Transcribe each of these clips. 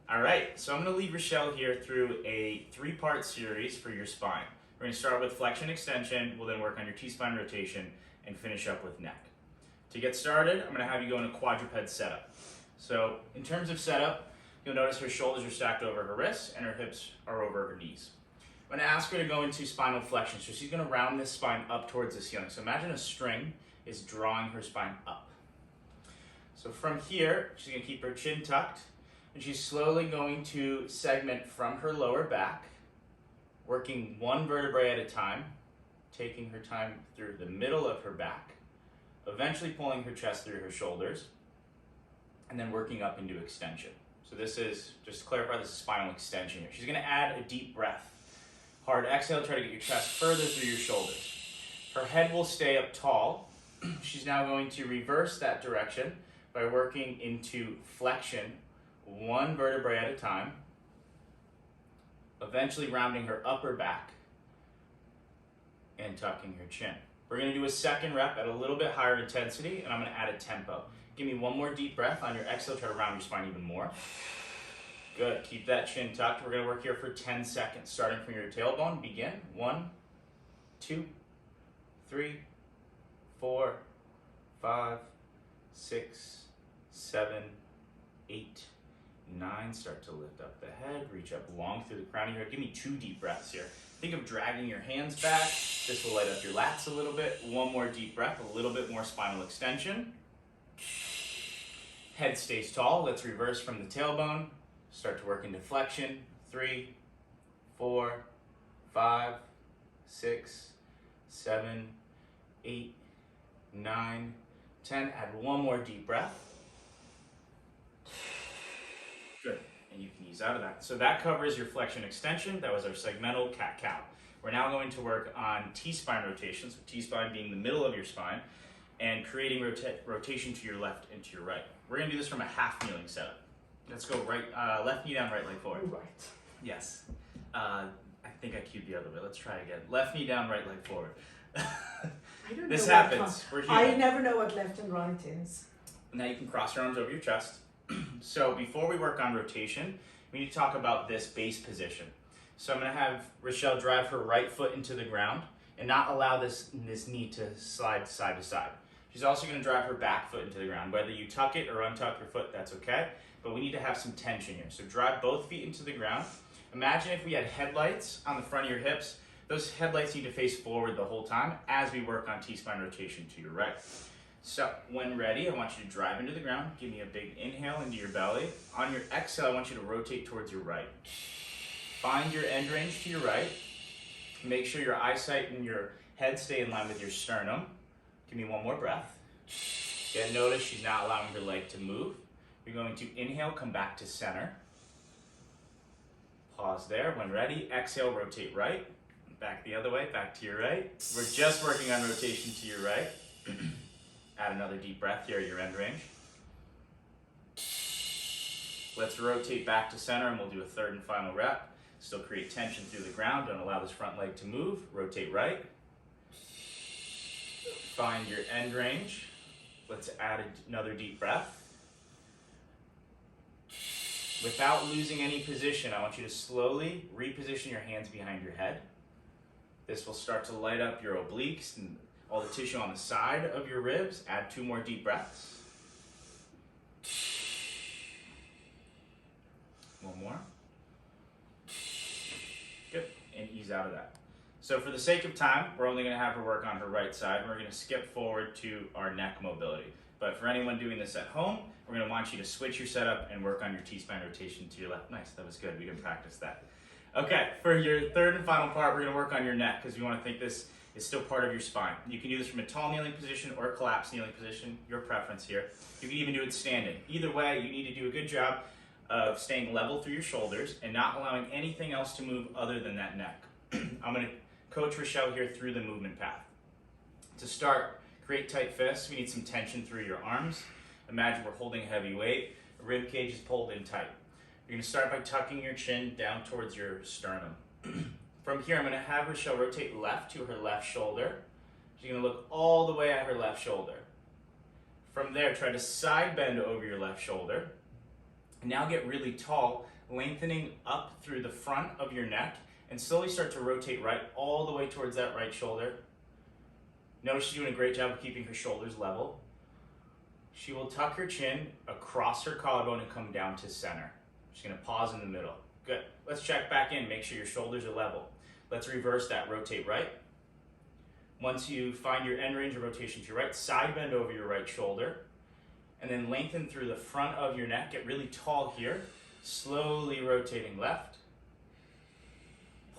All right, so I'm going to lead Rochelle here through a 3-part series for your spine. We're going to start with flexion extension, we'll then work on your T-spine rotation, and finish up with neck. To get started, I'm going to have you go in a quadruped setup. So in terms of setup, you'll notice her shoulders are stacked over her wrists and her hips are over her knees. I'm going to ask her to go into spinal flexion, so she's going to round this spine up towards the ceiling. So imagine a string is drawing her spine up. So from here, she's going to keep her chin tucked, and she's slowly going to segment from her lower back, working one vertebrae at a time, taking her time through the middle of her back, eventually pulling her chest through her shoulders, and then working up into extension. So this is, just to clarify, this is spinal extension here. She's going to add a deep breath. Hard exhale, try to get your chest further through your shoulders. Her head will stay up tall. She's now going to reverse that direction by working into flexion, one vertebrae at a time, eventually rounding her upper back and tucking her chin. We're going to do a second rep at a little bit higher intensity, and I'm going to add a tempo. Give me one more deep breath. On your exhale, try to round your spine even more. Good. Keep that chin tucked. We're going to work here for 10 seconds, starting from your tailbone. Begin. 1, 2, 3, 4, 5, 6, 7, 8, 9. Start to lift up the head, reach up long through the crown of your head. Give me 2 deep breaths here. Think of dragging your hands back. This will light up your lats a little bit. One more deep breath, a little bit more spinal extension. Head stays tall. Let's reverse from the tailbone. Start to work into flexion. 3, 4, 5, 6, 7, 8, 9, 10. Add one more deep breath. Good, and you can ease out of that. So that covers your flexion extension. That was our segmental cat-cow. We're now going to work on T-spine rotation, so T-spine being the middle of your spine, and creating rotation to your left and to your right. We're going to do this from a half kneeling setup. Let's go right, left knee down, right leg forward. Right. Yes. I think I cued the other way. Let's try again. Left knee down, right leg forward. I don't This know happens. We're human. I never know what left and right is. Now you can cross your arms over your chest. So before we work on rotation, we need to talk about this base position. So I'm going to have Rochelle drive her right foot into the ground and not allow this knee to slide side to side. She's also going to drive her back foot into the ground. Whether you tuck it or untuck your foot, that's okay. But we need to have some tension here. So drive both feet into the ground. Imagine if we had headlights on the front of your hips. Those headlights need to face forward the whole time as we work on T-spine rotation to your right. So when ready, I want you to drive into the ground. Give me a big inhale into your belly. On your exhale, I want you to rotate towards your right. Find your end range to your right. Make sure your eyesight and your head stay in line with your sternum. Give me one more breath. Again, notice she's not allowing her leg to move. You're going to inhale, come back to center. Pause there. When ready, exhale, rotate right. Back the other way, back to your right. We're just working on rotation to your right. Add another deep breath here at your end range. Let's rotate back to center, and we'll do a third and final rep. Still create tension through the ground. Don't allow this front leg to move. Rotate right. Find your end range. Let's add another deep breath. Without losing any position, I want you to slowly reposition your hands behind your head. This will start to light up your obliques and all the tissue on the side of your ribs. Add 2 more deep breaths. One more. Good, and ease out of that. So for the sake of time, we're only going to have her work on her right side. We're going to skip forward to our neck mobility. But for anyone doing this at home, we're going to want you to switch your setup and work on your T-spine rotation to your left. Nice, that was good. We can practice that. Okay, for your third and final part, we're going to work on your neck because we want to think this is still part of your spine. You can do this from a tall kneeling position or a collapsed kneeling position, your preference here. You can even do it standing. Either way, you need to do a good job of staying level through your shoulders and not allowing anything else to move other than that neck. I'm going to coach Rochelle here through the movement path. To start, create tight fists. We need some tension through your arms. Imagine we're holding a heavy weight. Rib cage is pulled in tight. You're going to start by tucking your chin down towards your sternum. From here, I'm going to have Rochelle rotate left to her left shoulder. She's going to look all the way at her left shoulder. From there, try to side bend over your left shoulder. And now get really tall, lengthening up through the front of your neck and slowly start to rotate right all the way towards that right shoulder. Notice she's doing a great job of keeping her shoulders level. She will tuck her chin across her collarbone and come down to center. She's gonna pause in the middle. Good. Let's check back in, make sure your shoulders are level. Let's reverse that, rotate right. Once you find your end range of rotation to your right, side bend over your right shoulder, and then lengthen through the front of your neck, get really tall here, slowly rotating left,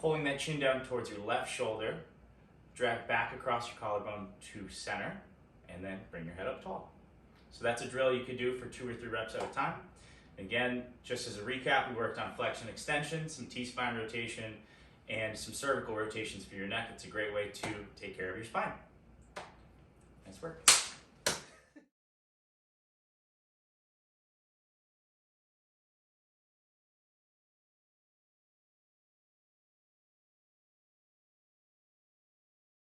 pulling that chin down towards your left shoulder, drag back across your collarbone to center, and then bring your head up tall. So that's a drill you could do for 2 or 3 reps at a time. Again, just as a recap, we worked on flexion extension, some T-spine rotation, and some cervical rotations for your neck. It's a great way to take care of your spine. Nice work.